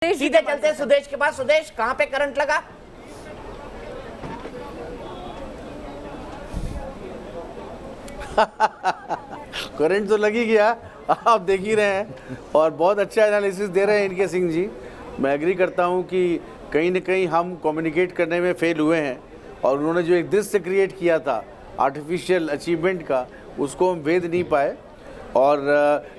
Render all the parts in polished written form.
सीधे चलते हैं सुदेश के पास। सुदेश, कहां पे करंट लगा? करंट तो लग ही गया, आप देख ही रहे हैं और बहुत अच्छा एनालिसिस दे रहे हैं इनके सिंह जी। मैं एग्री करता हूं कि कहीं ना कहीं हम कम्युनिकेट करने में फेल हुए हैं और उन्होंने जो एक दृश्य क्रिएट किया था आर्टिफिशियल अचीवमेंट का, उसको हम वेद नहीं पाए। और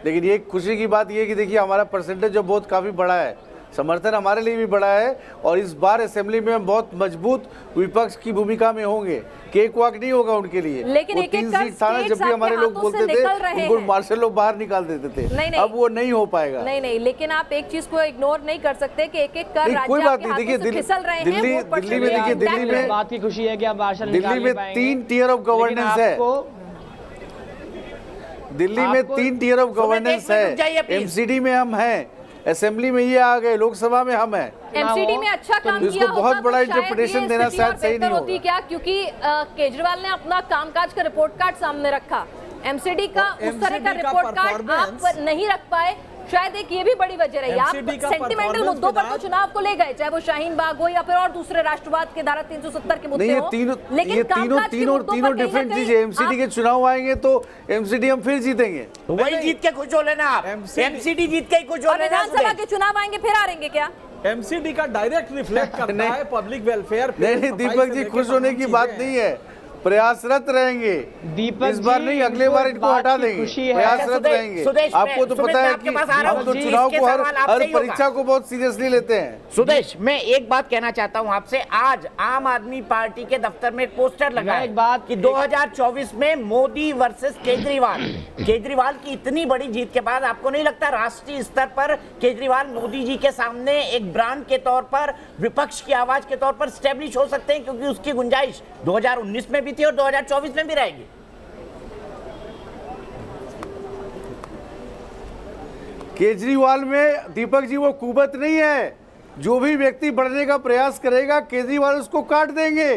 लेकिन ये खुशी की बात ये है कि देखिए हमारा परसेंटेज जो बहुत काफ़ी बड़ा है, समर्थन हमारे लिए भी बड़ा है और इस बार असेंबली में हम बहुत मजबूत विपक्ष की भूमिका में होंगे। केक वाक नहीं होगा उनके लिए। लेकिन वो 3 सीट था ना, जब भी हमारे लोग बोलते थे उनको मार्शल लोग बाहर निकाल देते थे। अब वो नहीं हो पाएगा। नहीं, लेकिन आप एक चीज को इग्नोर नहीं कर सकते कि एक एक कर कोई बात नहीं। देखिए दिल्ली में देखिए बात की खुशी है कि आप मार्शल दिल्ली में 3 टियर ऑफ गवर्नेंस है। दिल्ली में 3 टियर ऑफ गवर्नेंस है। एमसीडी में हम हैं, असेंबली में ये आ गए, लोकसभा में हम हैं। एमसीडी में अच्छा काम किया इसको बहुत होता बड़ा तो इंटरप्रिटेशन देना शायद सही नहीं होगा। क्या क्योंकि केजरीवाल ने अपना कामकाज का रिपोर्ट कार्ड सामने रखा, एमसीडी का उस तरह का रिपोर्ट कार्ड आप नहीं रख पाए, शायद एक ये भी बड़ी वजह रही। आप सेंटिमेंटल मुद्दों पर तो चुनाव को ले गए, चाहे वो शाहीन बाग हो या फिर और दूसरे राष्ट्रवाद के धारा 370 के मुद्दे हो। लेकिन तीनों डिफरेंट चीजें। एमसीडी के चुनाव आएंगे तो एमसीडी हम फिर जीतेंगे। वही जीत के खुश हो लेना आप। एमसीडी जीत के ही खुश हो लेना। विधानसभा के चुनाव आएंगे फिर हारेंगे क्या? एमसीडी का डायरेक्ट रिफ्लेक्ट करता है पब्लिक वेलफेयर। नहीं दीपक जी, खुश होने की बात नहीं है, प्रयासरत रहेंगे। दीपक इस बार नहीं, अगले बार इनको हटा देंगे। प्रयासरत रहेंगे। आपको तो पता है कि हम तो चुनाव को हर परीक्षा को बहुत सीरियसली लेते हैं। सुदेश, मैं एक बात कहना चाहता हूं आपसे। आज आम आदमी पार्टी के दफ्तर में एक पोस्टर लगा है कि 2024 में मोदी वर्सेस केजरीवाल। केजरीवाल की इतनी बड़ी जीत के बाद आपको नहीं लगता राष्ट्रीय स्तर पर केजरीवाल मोदी जी के सामने एक ब्रांड के तौर पर, विपक्ष की आवाज के तौर पर स्टैब्लिश हो सकते हैं? क्योंकि उसकी गुंजाइश 2019 में भी थी और 2024 में भी रहेगी। केजरीवाल में दीपक जी वो कुबत नहीं है। जो भी व्यक्ति बढ़ने का प्रयास करेगा केजरीवाल उसको काट देंगे।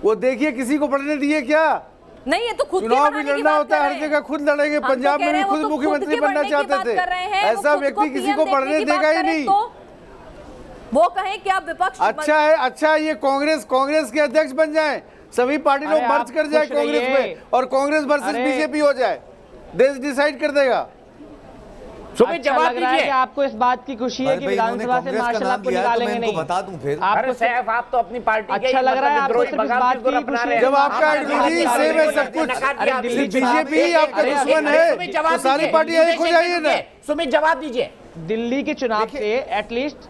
वो देखिए, किसी को बढ़ने दिए क्या? नहीं, ये तो खुद चुनाव भी लड़ना होता है, हर जगह खुद लड़ेंगे। पंजाब में भी खुद मुख्यमंत्री बनना चाहते थे। ऐसा व्यक्ति किसी को बढ़ने देगा ही नहीं। वो कहें कि आप विपक्ष अच्छा है ये कांग्रेस के अध्यक्ष बन जाएं, सभी पार्टी लोग मर्ज कर जाए कांग्रेस में और कांग्रेस वर्सेस बीजेपी हो जाए, देश डिसाइड कर देगा। सुमित, जवाब दीजिए। आपको इस बात की खुशी है कि विधानसभा से मार्शल आपको निकालेंगे नहीं? बता दूं फिर। अरे सैफ, आप तो अपनी पार्टी के अच्छा लग रहा है आपको सिर्फ इस बात की खुशी है? जब आपका आइडियोलॉजी सेम है सब कुछ, बीजेपी ही आपका दुश्मन है तो सारी पार्टियां एक हो जाइए ना। सुमित, जवाब दीजिए। दिल्ली के चुनाव से एटलीस्ट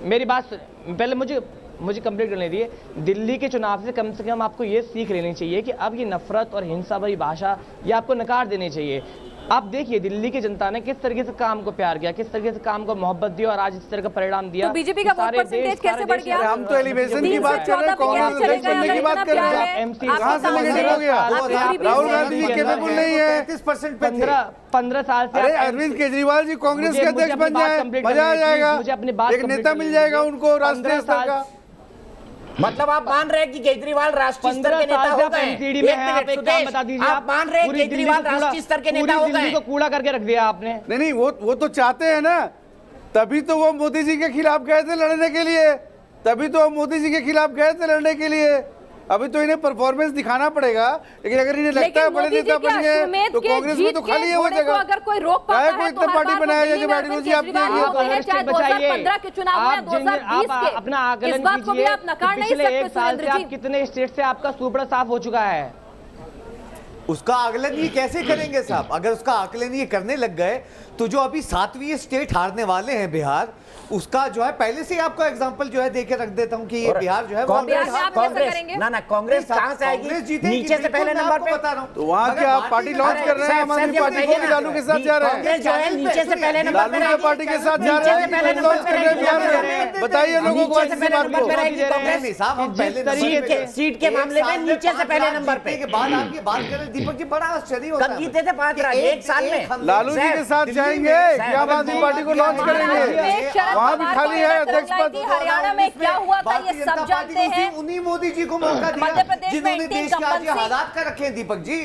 मेरी बात पहले मुझे कंप्लीट करने दिए। दिल्ली के चुनाव से कम आपको ये सीख लेनी चाहिए कि अब ये नफरत और हिंसा भरी भाषा ये आपको नकार देनी चाहिए। आप देखिए दिल्ली की जनता ने किस तरीके से काम को प्यार किया, किस तरीके से काम को मोहब्बत दी और आज इस तरह का परिणाम दिया। तो बीजेपी का वोट परसेंटेज कैसे बढ़ गया? हम तो एलिवेशन की बात कर रहे हैं, कांग्रेस अध्यक्ष बनने की बात कर रहे हैं। कहां से नेगेटिव हो गया? राहुल गांधी जी केपेबल नहीं है। 33% पे 15 साल से। अरे अरविंद केजरीवाल जी कांग्रेस के अध्यक्ष बन जाए, मजा आ जाएगा। एक नेता मिल जाएगा उनको राष्ट्रीय स्तर का। मतलब आप मान रहे हैं कि केजरीवाल राष्ट्रीय स्तर के नेता हो गए? आप मान रहे हैं केजरीवाल राष्ट्रीय स्तर के नेता हो गए? को कूड़ा करके रख दिया आपने। नहीं, वो तो चाहते हैं ना, तभी तो वो मोदी जी के खिलाफ गए थे लड़ने के लिए। तभी तो वो मोदी जी के खिलाफ गए थे लड़ने के लिए। अभी तो इन्हें परफॉर्मेंस दिखाना पड़ेगा, लेकिन अगर इन्हें लगता है बड़े नेता बन गए तो कांग्रेस में तो खाली है वो जगह। अगर कोई रोक पाता है तो इतना पार्टी बनाया जाए जब आइडियोलॉजी आप चाहे 2015 के चुनाव में 2020 के, अपना आकलन इस बात को भी आप नकार नहीं सकते। एक साल से आप कितने स्टेट से आपका सुपड़ा साफ हो चुका है? उसका आकलन ये कैसे करेंगे साहब? अगर उसका आकलन ये करने लग गए तो जो अभी 7वीं स्टेट हारने वाले हैं बिहार, उसका जो है पहले से आपको एग्जांपल जो है देके रख देता हूं कि ये बिहार जो है कांग्रेस कांग्रेस कहां से आएगी? नीचे से पहले नंबर पे बता रहा हूं। तो वहां क्या आप पार्टी लॉन्च कर रहे हैं? हम आदमी पार्टी को लालू के साथ जा रहे हैं। कांग्रेस जो है नीचे से पहले नंबर पे लालू पार्टी के साथ जा रहे हैं। बताइए लोगों को ऐसी बात को। कांग्रेस साहब हम पहले सीट के मामले में नीचे से पहले नंबर पे के बाद आप ये बात करें दीपक जी, बड़ा आश्चर्य होता है। कब जीते थे 5 राज्य एक साल में? लालू जी के साथ जाएंगे कि आम आदमी पार्टी को लॉन्च करेंगे? वहाँ भी खाली है अध्यक्ष पद। हरियाणा में क्या हुआ था ये सब जानते हैं। उन्हीं मोदी जी को मौका दिया जिन्होंने देश के आज हालात कर रखे हैं। दीपक जी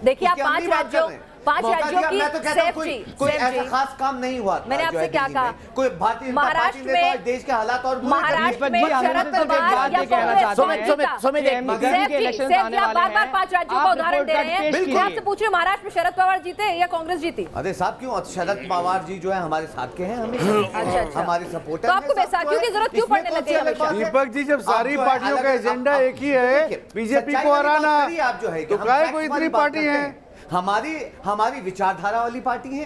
देखिए, आप 5 राज्यों 5 मौका राज्यों दिया। की मैं तो कहता हूं सेफ कोई जी, कोई सेफ ऐसा जी। खास काम नहीं हुआ था मैंने जो आपसे है क्या दिल्ली में। कहा? कोई भारतीय जनता पार्टी महाराष्ट्र ने तो में- देश के हालात और बुरे कर दिए। महाराष्ट्र में जी, हम शरद सिर्फ एक पवार बात या ये कहना कांग्रेस चाहते हैं सुमित, सुमित, कि MBC सेफ के जी, इलेक्शंस सेफ आने जी, आप वाले बार-बार हैं। 5 राज्यों का आप उदाहरण रिपोर्ट दे रहे कार्ड हैं। पेश मैं कीजिए। आपसे पूछ रही हूँ, महाराष्ट्र में शरद पवार जीते या कांग्रेस जीती? अरे साहब क्यों शरद पवार जी जो है हमारे साथ के हैं, अच्छा। हमारे सपोर्टर तो आपको बैसाखियों की जरूरत क्यों पड़ने लगी है हमेशा? दीपक जी, जब सारी पार्टियों का एजेंडा एक ही है, बीजेपी को हराना, आप जो है तो काहे कोई इतनी पार्टी है? हमारी विचारधारा वाली पार्टी है,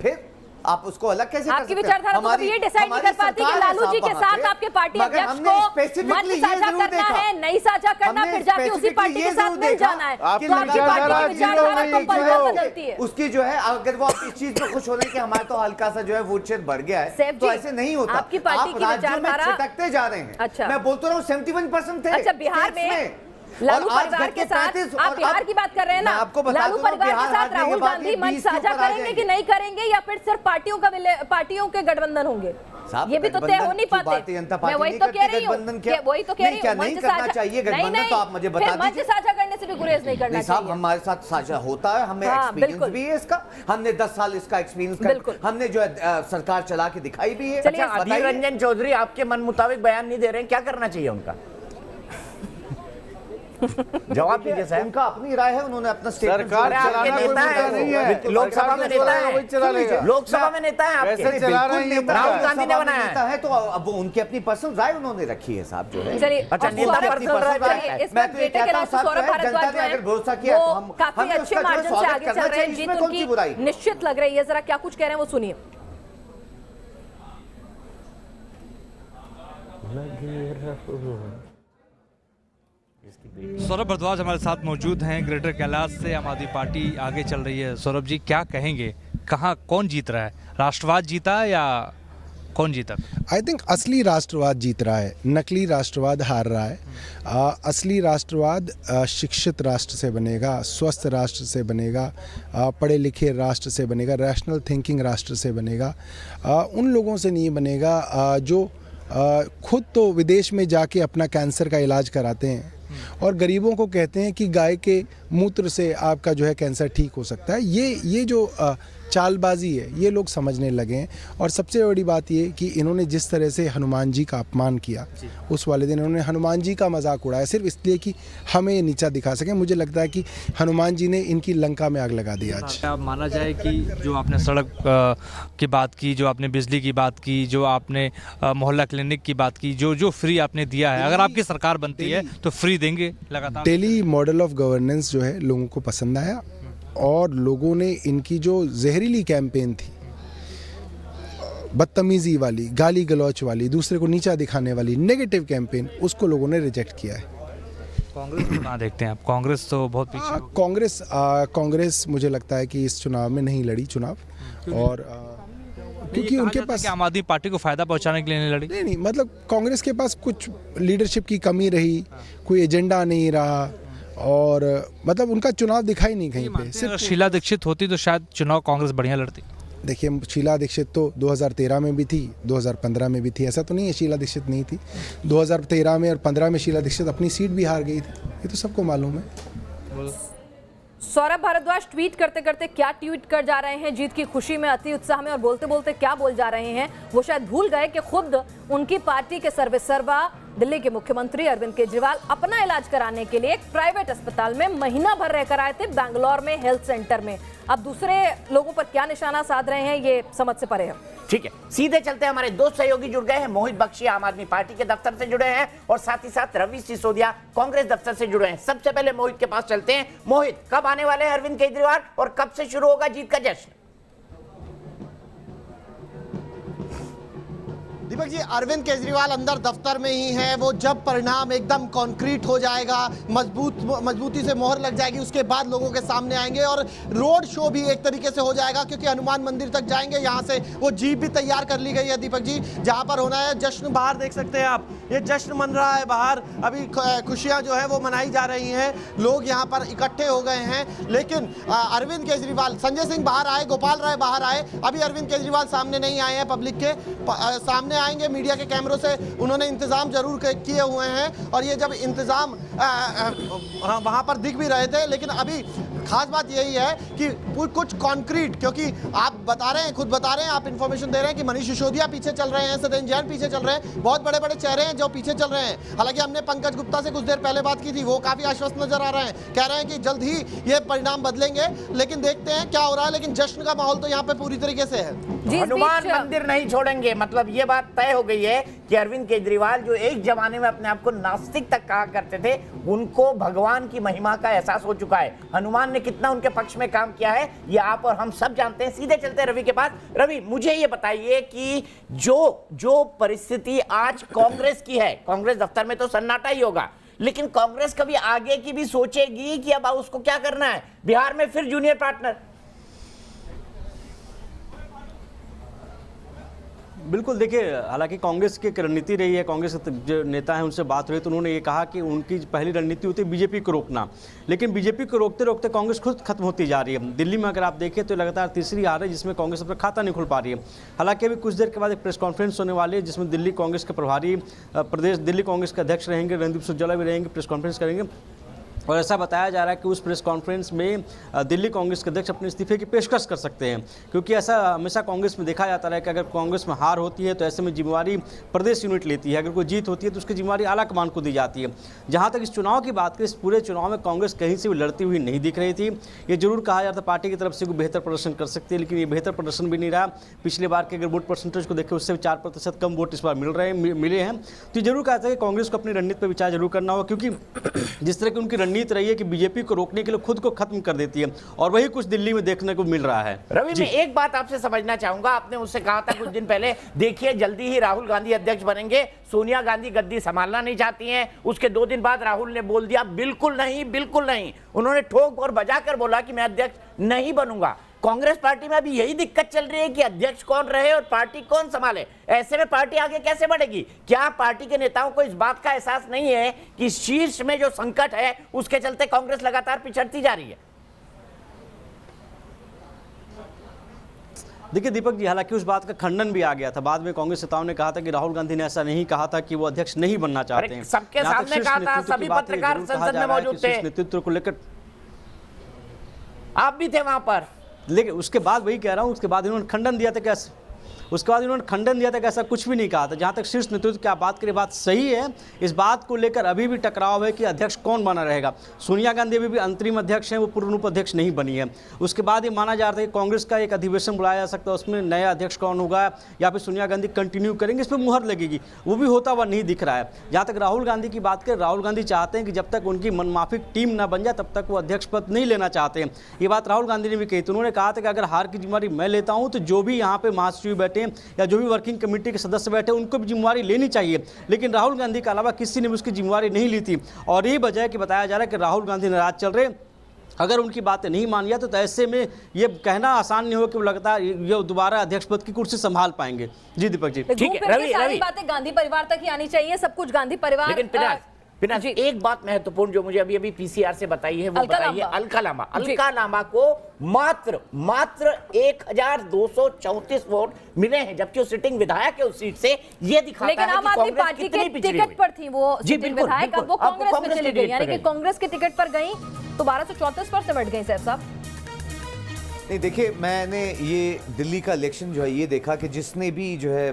फिर आप उसको अलग कैसे कर आपकी सकते हैं? विचारधारा तो कभी ये डिसाइड नहीं कर पाती कि लालू जी के साथ आपके पार्टी अध्यक्ष को मंच साझा करना है, नहीं साझा करना, फिर जाके उसी पार्टी के साथ मिल जाना है। आपकी तो आपकी विचारधारा पार्टी की विचारधारा तो पल पल जीरो। बदलती है। उसकी जो है अगर वो आप इस चीज पे खुश हो रहे हैं कि हमारे तो हल्का सा जो है वोट शेयर बढ़ गया है, सेफ तो जी, ऐसे नहीं होता। आपकी पार्टी आप की राज्यों में विचारधारा- छिटकते जा रहे हैं। अच्छा। मैं बोलता रहा हूँ 71% थे अच्छा, बिहार states में लालू और आज परिवार घट के साथ 35 आप और बिहार अब- की बात कर रहे हैं ना? मैं आपको बता लालू दूं, परिवार के बिहार साथ हारने के राहुल बाद गांधी ये मंच 20 के साझा ऊपर आ करेंगे जाएंगे। कि नहीं करेंगे, या फिर सिर्फ पार्टियों के गठबंधन होंगे? साहब, ये भी तो तय गठबंधन हो नहीं की भारतीय पाते। जनता मैं पार्टी वही नहीं तो करती, कह रही हूँ, गठबंधन क्या- वही तो कह रही नहीं, क्या हूँ, नहीं मंच करना साझा- चाहिए गठबंधन, नहीं, तो आप मुझे बता फिर मंच दीजिए। साझा करने से भी गुरेज नहीं करना नहीं साहब, चाहिए। हमारे साथ साझा होता है, हमें हाँ, एक्सपीरियंस बिल्कुल। भी है इसका, हमने 10 साल इसका एक्सपीरियंस बिल्कुल। हमने जो है सरकार चला के दिखाई भी है। चलिए, अच्छा, अधीर बताइए। रंजन चौधरी आपके मन मुताबिक बयान नहीं दे रहे हैं, क्या करना चाहिए उनका? जवाब दीजिए साहब। उनका अपनी राय है, उन्होंने अपना स्टेटमेंट सरकार अरे आपके चलाना कोई नेता मुद्दा है, नहीं है। लोकसभा में नेता है, वही चला लेगा। लोकसभा में नेता है कैसे आपके। चला रहे हैं ये नेता राहुल है, गांधी ने सभा में बनाया है। नेता है, तो अब वो उनकी अपनी पर्सनल राय उन्होंने रखी है साहब जो है। चलिए, अच्छा, अब नेता सौरभ- पर्सनल राय चलिए, रखता है। इस मैं पर तो ये बेटे के कहता नाम हूं से साहब, सौरभ जो है, भारद्वाज जनता जो ने है, अगर भरोसा किया तो वो हम- काफी हमें अच्छे उसका जो है मार्जिन से स्वागत आगे करना चल रहे हैं। चाहिए, जीत इसमें कौन सी उनकी बुराई? निश्चित लग रही है। जरा क्या कुछ कह रहे हैं वो सुनिए। सौरभ भारद्वाज हमारे साथ मौजूद हैं ग्रेटर कैलाश से। आम आदमी पार्टी आगे चल रही है। सौरभ जी, क्या कहेंगे, कहाँ कौन जीत रहा है? राष्ट्रवाद जीता या कौन जीता? आई थिंक असली राष्ट्रवाद जीत रहा है, नकली राष्ट्रवाद हार रहा है। असली राष्ट्रवाद शिक्षित राष्ट्र से बनेगा, स्वस्थ राष्ट्र से बनेगा, पढ़े लिखे राष्ट्र से बनेगा, रैशनल थिंकिंग राष्ट्र से बनेगा। उन लोगों से नहीं बनेगा जो खुद तो विदेश में जाके अपना कैंसर का इलाज कराते हैं और गरीबों को कहते हैं कि गाय के मूत्र से आपका जो है कैंसर ठीक हो सकता है। ये जो चालबाजी है ये लोग समझने लगे हैं। और सबसे बड़ी बात ये कि इन्होंने जिस तरह से हनुमान जी का अपमान किया, उस वाले दिन इन्होंने हनुमान जी का मजाक उड़ाया सिर्फ इसलिए कि हमें नीचा दिखा सकें। मुझे लगता है कि हनुमान जी ने इनकी लंका में आग लगा दी आज। अब माना जाए कि जो आपने सड़क की बात की, जो आपने बिजली की बात की, जो आपने मोहल्ला क्लिनिक की बात की, जो फ्री आपने दिया है, अगर आपकी सरकार बनती है तो फ्री देंगे लगातार? दिल्ली मॉडल ऑफ गवर्नेंस जो है लोगों को पसंद आया और लोगों ने इनकी जो जहरीली कैंपेन थी, बदतमीजी वाली, गाली गलौच वाली, दूसरे को नीचा दिखाने वाली नेगेटिव कैंपेन, उसको लोगों ने रिजेक्ट किया है। कांग्रेस को कहाँ देखते हैं आप? कांग्रेस तो बहुत पीछे। कांग्रेस मुझे लगता है कि इस चुनाव में नहीं लड़ी चुनाव, और क्योंकि उनके पास आम आदमी पार्टी को फायदा पहुंचाने के लिए नहीं लड़ी। नहीं, मतलब कांग्रेस के पास कुछ लीडरशिप की कमी रही, कोई एजेंडा नहीं रहा, और मतलब उनका चुनाव दिखाई नहीं कहीं पे। अगर शीला दीक्षित होती तो शायद चुनाव कांग्रेस बढ़िया लड़ती। देखिए, शीला दीक्षित तो 2013 में भी थी, 2015 में भी थी, ऐसा तो नहीं है शीला दीक्षित नहीं थी। 2013 में और 15 में शीला दीक्षित अपनी सीट भी हार गई थी, ये तो सबको मालूम है। सौरभ भारद्वाज ट्वीट करते करते क्या ट्वीट कर जा रहे हैं, जीत की खुशी में, अति उत्साह में, और बोलते बोलते क्या बोल जा रहे हैं, वो शायद भूल गए कि खुद उनकी पार्टी के सर्वेसर्वा दिल्ली के मुख्यमंत्री अरविंद केजरीवाल अपना इलाज कराने के लिए एक प्राइवेट अस्पताल में महीना भर रहकर आए थे, बैंगलोर में हेल्थ सेंटर में। अब दूसरे लोगों पर क्या निशाना साध रहे हैं ये समझ से परे है। ठीक है, सीधे चलते हैं। हमारे दो सहयोगी जुड़ गए हैं। मोहित बख्शी आम आदमी पार्टी के दफ्तर से जुड़े हैं और साथ ही साथ रवि सिसोदिया कांग्रेस दफ्तर से जुड़े हैं। सबसे पहले मोहित के पास चलते हैं। मोहित, कब आने वाले हैं अरविंद केजरीवाल और कब से शुरू होगा जीत का जश्न? दीपक जी, अरविंद केजरीवाल अंदर दफ्तर में ही है। वो जब परिणाम एकदम कॉन्क्रीट हो जाएगा, मजबूती से मोहर लग जाएगी, उसके बाद लोगों के सामने आएंगे और रोड शो भी एक तरीके से हो जाएगा, क्योंकि हनुमान मंदिर तक जाएंगे। यहाँ से वो जीप भी तैयार कर ली गई है दीपक जी, जहाँ पर होना है जश्न। बाहर देख सकते हैं आप, ये जश्न मन रहा है बाहर। अभी खुशियाँ जो है वो मनाई जा रही हैं, लोग यहाँ पर इकट्ठे हो गए हैं। लेकिन अरविंद केजरीवाल, संजय सिंह बाहर आए, गोपाल राय बाहर आए, अभी अरविंद केजरीवाल सामने नहीं आए हैं। पब्लिक के सामने आएंगे, मीडिया के कैमरों से उन्होंने इंतजाम जरूर किए हुए हैं। और ये जब इंतजाम वहां पर दिख भी रहे थे, लेकिन अभी खास बात यही है कि कुछ कॉन्क्रीट, क्योंकि आप बता रहे हैं, खुद बता रहे हैं, आप इंफॉर्मेशन दे रहे हैं कि मनीष सिसोदिया पीछे चल रहे हैं, सत्येंद्र जैन पीछे चल रहे हैं, बहुत बड़े बड़े चेहरे हैं जो पीछे चल रहे हैं। हालांकि हमने पंकज गुप्ता से कुछ देर पहले बात की थी, वो काफी आश्वस्त नजर आ रहे हैं, कह रहे हैं कि जल्द ही ये परिणाम बदलेंगे, लेकिन देखते हैं क्या हो रहा है। लेकिन जश्न का माहौल तो यहाँ पे पूरी तरीके से है। हनुमान मंदिर नहीं छोड़ेंगे, मतलब ये बात तय हो गई है कि अरविंद केजरीवाल जो एक जमाने में अपने आप को नास्तिक तक कहा करते थे, उनको भगवान की महिमा का एहसास हो चुका है। हनुमान ने कितना उनके पक्ष में काम किया है ये आप और हम सब जानते हैं। सीधे चलते हैं रवि के पास। रवि, मुझे ये बताइए कि जो परिस्थिति आज कांग्रेस की है, कांग्रेस दफ्तर में तो सन्नाटा ही होगा, लेकिन कांग्रेस कभी आगे की भी सोचेगी कि अब उसको क्या करना है? बिहार में फिर जूनियर पार्टनर। बिल्कुल, देखिए, हालांकि कांग्रेस की एक रणनीति रही है, कांग्रेस के जो नेता हैं उनसे बात हुई तो उन्होंने ये कहा कि उनकी पहली रणनीति होती है बीजेपी को रोकना, लेकिन बीजेपी को रोकते रोकते कांग्रेस खुद खत्म होती जा रही है। दिल्ली में अगर आप देखें तो लगातार तीसरी हार है जिसमें कांग्रेस अपना खाता नहीं खुल पा रही है। हालांकि अभी कुछ देर के बाद एक प्रेस कॉन्फ्रेंस होने वाली है जिसमें दिल्ली कांग्रेस के प्रभारी प्रदेश दिल्ली कांग्रेस के अध्यक्ष रहेंगे, रणदीप सुरजेवाला भी रहेंगे, प्रेस कॉन्फ्रेंस करेंगे। और ऐसा बताया जा रहा है कि उस प्रेस कॉन्फ्रेंस में दिल्ली कांग्रेस के अध्यक्ष अपने इस्तीफे की पेशकश कर सकते हैं, क्योंकि ऐसा हमेशा कांग्रेस में देखा जाता है कि अगर कांग्रेस में हार होती है तो ऐसे में जिम्मेवारी प्रदेश यूनिट लेती है, अगर कोई जीत होती है तो उसकी जिम्मेवारी आला कमान को दी जाती है। जहां तक इस चुनाव की बात करें, इस पूरे चुनाव में कांग्रेस कहीं से भी लड़ती हुई नहीं दिख रही थी। ये जरूर कहा जाता पार्टी की तरफ से कोई बेहतर प्रदर्शन कर सकती है, लेकिन ये बेहतर प्रदर्शन भी नहीं रहा। पिछले बार के अगर वोट परसेंटेज को देखें उससे 4% कम वोट इस बार मिले हैं। तो जरूर कहा था कि कांग्रेस को अपनी रणनीति पर विचार जरूर करना होगा, क्योंकि जिस तरह की उनकी रणनीति रही है कि बीजेपी को रोकने के लिए खुद को खत्म कर देती है, और वही कुछ दिल्ली में देखने को मिल रहा है। रवि, मैं एक बात आपसे समझना चाहूंगा, आपने मुझसे कहा था कुछ दिन पहले, देखिए जल्दी ही राहुल गांधी अध्यक्ष बनेंगे, सोनिया गांधी गद्दी संभालना नहीं चाहती हैं। उसके 2 दिन बाद राहुल ने बोल दिया बिल्कुल नहीं, बिल्कुल नहीं। उन्होंने ठोक और बजाकर बोला कि मैं अध्यक्ष नहीं बनूंगा। कांग्रेस पार्टी में अभी यही दिक्कत चल रही है कि अध्यक्ष कौन रहे और पार्टी कौन संभाले। ऐसे में पार्टी आगे कैसे बढ़ेगी? क्या पार्टी के नेताओं को इस बात का एहसास नहीं है कि शीर्ष में जो संकट है उसके चलते कांग्रेस लगातार पिछड़ती जा रही है? देखिए दीपक जी, हालांकि उस बात का खंडन भी आ गया था। बाद में कांग्रेस नेताओं ने कहा था कि राहुल गांधी ने ऐसा नहीं कहा था कि वो अध्यक्ष नहीं बनना चाहते हैं। सबके सामने कहा था, सभी पत्रकार संसद में मौजूद थे, नेतृत्व को लेकर आप भी थे वहां पर। लेकिन उसके बाद वही कह रहा हूं, उसके बाद इन्होंने खंडन दिया था कि ऐसा कुछ भी नहीं कहा था। जहां तक शीर्ष नेतृत्व की आप बात करें, बात सही है। इस बात को लेकर अभी भी टकराव है कि अध्यक्ष कौन बना रहेगा। सोनिया गांधी अभी भी अंतरिम अध्यक्ष हैं, वो पूर्ण उपाध्यक्ष नहीं बनी है। उसके बाद ये माना जा रहा है कि कांग्रेस का एक अधिवेशन बुलाया जा सकता है, उसमें नया अध्यक्ष कौन होगा या फिर सोनिया गांधी कंटिन्यू करेंगे, इस पर मुहर लगेगी। वो भी होता हुआ नहीं दिख रहा है। जहाँ तक राहुल गांधी की बात करें, राहुल गांधी चाहते हैं कि जब तक उनकी मनमाफिक टीम ना बन जाए तब तक वो अध्यक्ष पद नहीं लेना चाहते हैं। ये बात राहुल गांधी ने भी कही। तो उन्होंने कहा था कि अगर हार की जिम्मेदारी मैं लेता हूँ तो जो भी यहाँ पे महासचिव बैठे या जो भी वर्किंग कमेटी के सदस्य बैठे उनको भी जिम्मेवारी लेनी चाहिए, लेकिन राहुल गांधी के अलावा किसी ने भी उसकी जिम्मेवारी नहीं ली थी। और यही वजह है कि बताया जा रहा है कि राहुल गांधी नाराज चल रहे, अगर उनकी बातें नहीं मान लिया तो ऐसे में ये कहना आसान नहीं हो कि वो लगातार ये दोबारा अध्यक्ष पद की कुर्सी संभाल पाएंगे। जी दीपक जी, ठीक है। रवि, बातें गांधी परिवार तक ही आनी चाहिए, सब कुछ गांधी परिवार। लेकिन पिनाज, एक बात महत्वपूर्ण जो मुझे अभी पीसीआर से बताई है, वो बताइए। अलका-लांबा को मात्र 1234 वोट मिले हैं, जबकि वो सिटिंग विधायक है उस सीट से। ये दिखाता है कि आम आदमी पार्टी के टिकट पर थी वो सिटिंग विधायक, अब वो कांग्रेस में चली गई, यानी कि कांग्रेस के टिकट पर गई तो 1234 पर सिमट गई। सैफ साहब, नहीं देखिए, मैंने ये दिल्ली का इलेक्शन जो है ये देखा कि जिसने भी जो है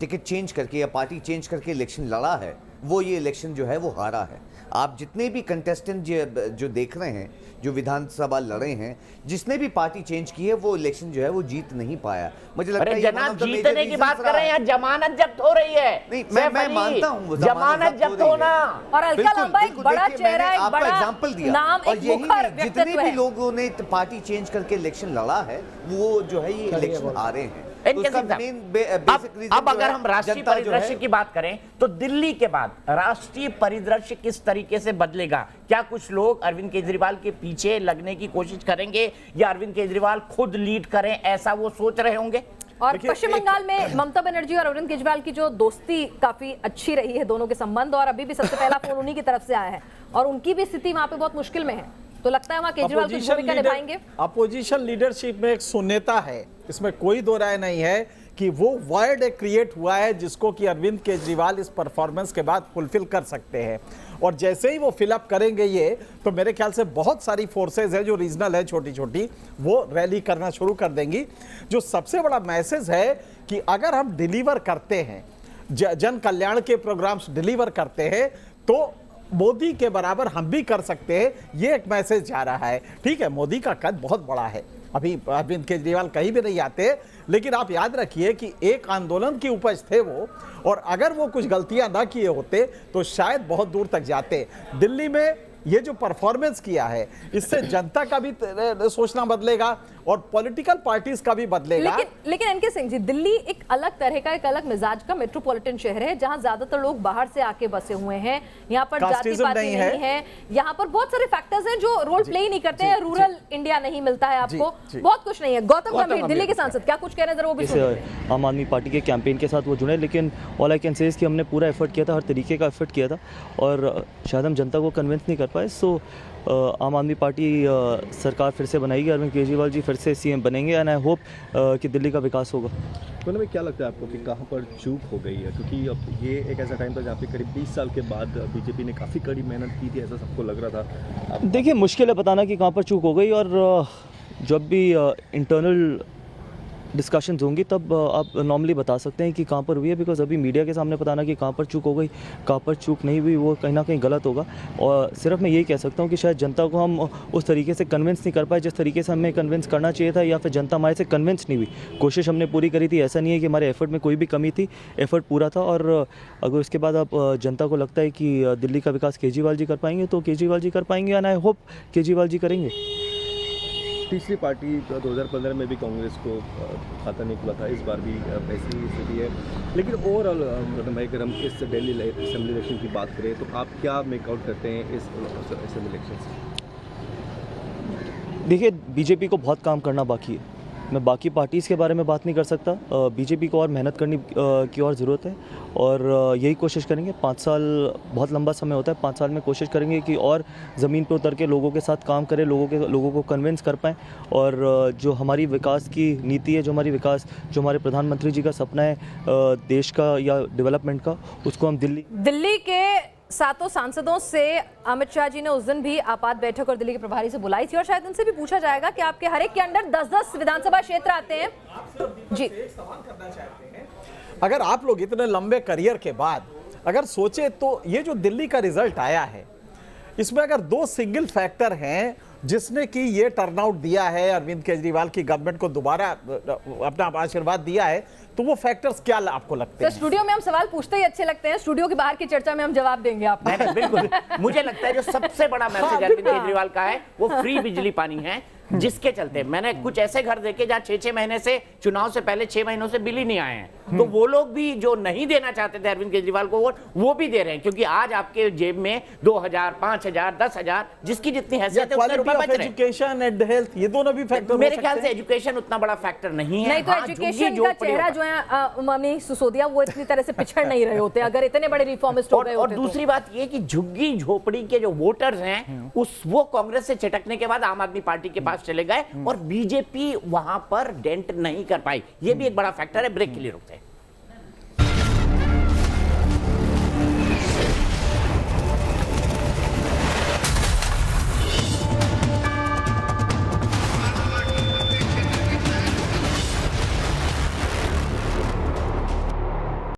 टिकट चेंज करके या पार्टी चेंज करके इलेक्शन लड़ा है वो ये इलेक्शन जो है वो हारा है। आप जितने भी कंटेस्टेंट जो देख रहे हैं, जो विधानसभा लड़े हैं, जिसने भी पार्टी चेंज की है वो इलेक्शन जो है वो जीत नहीं पाया। मुझे लगता है जनाब जीतने की बात कर रहे हैं, जमानत जब्त हो रही है। नहीं, मैं मानता हूँ जमानत जब्त होना। और अलका-लांबा एक बड़ा चेहरा, एक बड़ा एग्जांपल दिया, नाम, और यही जितने भी लोगों ने पार्टी चेंज करके इलेक्शन लड़ा है वो जो है ये इलेक्शन हारे हैं। अब अगर हम राष्ट्रीय परिदृश्य की बात करें तो दिल्ली के बाद राष्ट्रीय परिदृश्य किस तरीके से बदलेगा? क्या कुछ लोग अरविंद केजरीवाल के पीछे लगने की कोशिश करेंगे या अरविंद केजरीवाल खुद लीड करें, ऐसा वो सोच रहे होंगे? और पश्चिम बंगाल में ममता बनर्जी और अरविंद केजरीवाल की जो दोस्ती काफी अच्छी रही है, दोनों के संबंध, और अभी भी सबसे पहला फोन उन्हीं की तरफ से आया है और उनकी भी स्थिति वहां पे बहुत मुश्किल में है। तो लगता है वहां केजरीवाल कुछ भूमिका निभाएंगे। अपोजिशन लीडरशिप में एक शून्यता है, इसमें कोई दो राय नहीं है कि वो वर्ड एक क्रिएट हुआ है जिसको कि अरविंद केजरीवाल इस परफॉर्मेंस के बाद फुलफिल कर सकते हैं। और जैसे ही वो फिलअप करेंगे ये, तो मेरे ख्याल से बहुत सारी फोर्सेज है जो रीजनल है छोटी छोटी, वो रैली करना शुरू कर देंगी। जो सबसे बड़ा मैसेज है कि अगर हम डिलीवर करते हैं, जन कल्याण के प्रोग्राम्स डिलीवर करते हैं, तो मोदी के बराबर हम भी कर सकते हैं, ये एक मैसेज जा रहा है। ठीक है, मोदी का कद बहुत बड़ा है, अभी अरविंद केजरीवाल कहीं भी नहीं आते, लेकिन आप याद रखिए कि एक आंदोलन की उपज थे वो, और अगर वो कुछ गलतियां ना किए होते तो शायद बहुत दूर तक जाते। दिल्ली में ये जो परफॉर्मेंस किया है, इससे जनता का भी सोचना बदलेगा और पॉलिटिकल पार्टीज का भी बदलेगा। लेकिन एनके सिंह जी, दिल्ली एक अलग तरह का, एक अलग मिजाज का मेट्रोपॉलिटन शहर है, जहां ज्यादातर लोग बाहर से आके बसे हुए हैं। यहाँ पर जाति पाति नहीं है, यहाँ पर बहुत सारे फैक्टर्स हैं जो रोल प्ले ही नहीं करते हैं। रूरल इंडिया नहीं मिलता है आपको, बहुत कुछ नहीं है। गौतम गंभीर, दिल्ली के सांसद, क्या कुछ कह रहे हैं, जरा वो भी सुनिए। आम आदमी पार्टी के कैंपेन के साथ वो जुड़े, लेकिन ऑल आई कैन से कि हमने पूरा एफर्ट किया था, हर तरीके का एफर्ट किया था, और शायद हम जनता को कन्विंस नहीं कर पाए। सो आम आदमी पार्टी सरकार फिर से बनाएगी, अरविंद केजरीवाल जी फिर से सीएम बनेंगे, एंड आई होप कि दिल्ली का विकास होगा। तो में क्या लगता है आपको कि कहाँ पर चूक हो गई है? क्योंकि अब ये एक ऐसा टाइम था जहाँ पे करीब 20 साल के बाद बीजेपी ने काफ़ी कड़ी मेहनत की थी, ऐसा सबको लग रहा था। देखिए, मुश्किल है बताना कि कहाँ पर चूक हो गई, और जब भी इंटरनल डिस्कशंस होंगी तब आप नॉर्मली बता सकते हैं कि कहाँ पर हुई है, बिकॉज अभी मीडिया के सामने बताना कि कहाँ पर चूक हो गई, कहाँ पर चूक नहीं हुई, वो कहीं ना कहीं गलत होगा। और सिर्फ मैं यही कह सकता हूँ कि शायद जनता को हम उस तरीके से कन्विंस नहीं कर पाए जिस तरीके से हमें कन्विंस करना चाहिए था, या फिर जनता हमारे से कन्विंस नहीं हुई। कोशिश हमने पूरी करी थी, ऐसा नहीं है कि हमारे एफर्ट में कोई भी कमी थी, एफर्ट पूरा था। और अगर उसके बाद आप जनता को लगता है कि दिल्ली का विकास केजरीवाल जी कर पाएंगे तो केजरीवाल जी कर पाएंगे, and I hope Kejriwal ji करेंगे। तीसरी पार्टी 2015 में भी कांग्रेस को खाता नहीं खुला था, इस बार भी वैसी ही स्थिति है। लेकिन ओवरऑल भाई, अगर हम इस दिल्ली असेंबली इलेक्शन की बात करें तो आप क्या मेकआउट करते हैं इस असेंबली इलेक्शन से? देखिए, बीजेपी को बहुत काम करना बाकी है। मैं बाकी पार्टीज़ के बारे में बात नहीं कर सकता। बीजेपी को और मेहनत करनी की और ज़रूरत है, और यही कोशिश करेंगे। 5 साल बहुत लंबा समय होता है, 5 साल में कोशिश करेंगे कि और ज़मीन पर उतर के लोगों के साथ काम करें, लोगों को कन्विंस कर पाएँ, और जो हमारी विकास की नीति है, जो हमारे प्रधानमंत्री जी का सपना है देश का या डेवलपमेंट का, उसको हम दिल्ली के 7 सांसदों से अमित शाह जी ने उस दिन भी आपात बैठक और दिल्ली के प्रभारी से बुलाई थी, और शायद उनसे भी पूछा जाएगा कि आपके हर एक के अंडर 10-10 विधानसभा क्षेत्र आते हैं। जी, एक सवाल करना चाहते हैं, अगर आप लोग इतने लंबे करियर के बाद अगर सोचे तो ये जो दिल्ली का रिजल्ट आया है, इसमें अगर 2 सिंगल फैक्टर हैं जिसने कि ये टर्नआउट दिया है, अरविंद केजरीवाल की गवर्नमेंट को दोबारा अपना आशीर्वाद दिया है, तो वो फैक्टर्स क्या आपको लगते हैं? स्टूडियो में हम सवाल पूछते ही अच्छे लगते हैं, स्टूडियो के बाहर की चर्चा में हम जवाब देंगे आपको। बिल्कुल, मुझे लगता है जो सबसे बड़ा मैसेज अरविंद केजरीवाल का है वो फ्री बिजली पानी है, जिसके चलते मैंने कुछ ऐसे घर देखे जहाँ 6-6 महीने से, चुनाव से पहले 6 महीनों से बिल ही नहीं आए हैं। तो वो लोग भी जो नहीं देना चाहते थे अरविंद केजरीवाल को वोट, वो भी दे रहे हैं, क्योंकि आज आपके जेब में 2000, 5000, 10,000 जिसकी जितनी हैसियत है उतने रुपए बच रहे हैं। एजुकेशन एंड हेल्थ, ये दोनों भी फैक्टर मेरे ख्याल से एजुकेशन उतना बड़ा फैक्टर नहीं है। नहीं तो एजुकेशन का चेहरा जो है मनीष सिसोदिया, वो इतनी तरह से पिछड़ नहीं रहे होते अगर इतने बड़े रिफॉर्मिस्ट हो गए होते। और दूसरी बात ये कि झुग्गी झोपड़ी के जो वोटर्स हैं वो कांग्रेस से चटकने के बाद आम आदमी पार्टी के पास चले गए, और बीजेपी वहां पर डेंट नहीं कर पाई। ये भी एक बड़ा फैक्टर है। ब्रेक के लिए रुकते हैं।